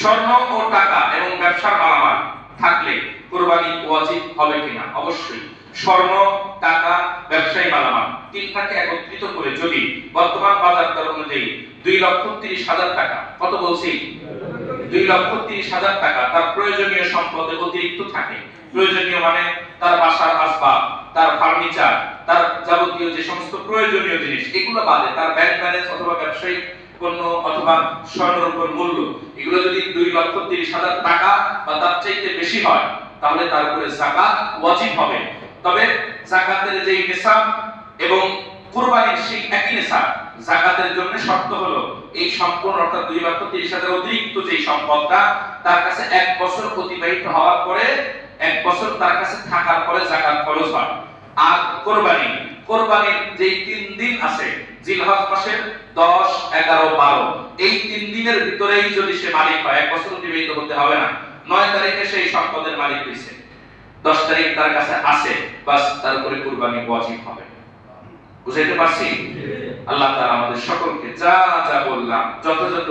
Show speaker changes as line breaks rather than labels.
স্বর্ণ ও টাকা এবং ব্যবসার মালামাল থাকলে কুরবানি ওয়াজিব হবে কিনা? অবশ্যই। স্বর্ণ, টাকা, ব্যবসায়ী মালামাল তিনটাকে একত্রিত করে যদি বর্তমান বাজার দর অনুযায়ী 2,30,000 টাকা, কত বলছি? 2,30,000 টাকা তার প্রয়োজনীয় সম্পদে অতিরিক্ত থাকে। প্রয়োজনীয় মানে তার বাসার আসবাব, তার ফার্নিচার, তার যাবতীয় যে সমস্ত প্রয়োজনীয় জিনিস, এগুলো বাদে তার ব্যাংক ব্যালেন্স অথবা ব্যবসায়িক পণ্য অথবা স্বর্ণের উপর মূল্য, এগুলো যদি 2,30,000 টাকা বা তার চাইতে বেশি হয়, তাহলে তার উপরে যাকাত ওয়াজিব হবে। তবে যাকাতের যে নিসাব এবং কুরবানির সেই একই নিসাব, যাকাতের জন্য শর্ত হলো এই সম্পূর্ণ অর্থাৎ 2,30,000 অতিরিক্ত যে সম্পদটা তার কাছে 1 বছর অতিবাহিত হওয়ার পরে, 1 বছর তার কাছে থাকার পরে যাকাত ফরজ হয়। আর কোরবানির যে 3 দিন আছে, জিলহজ মাসের 10, 11, 12, এই 3 দিনের ভিতরেই যদি সে মালিক হয়, 1 বছর অতিবাহিত হতে হবে না। 9 তারিখে সেই সম্পদের মালিক হইছে, 10 তারিখ তার কাছে আছে, বাস তার উপরে কুরবানি ওয়াজিব হবে। বুঝাইতে পারছি? আল্লাহ তাআলা আমাদের সকলকে যা যা বললাম যথাযথ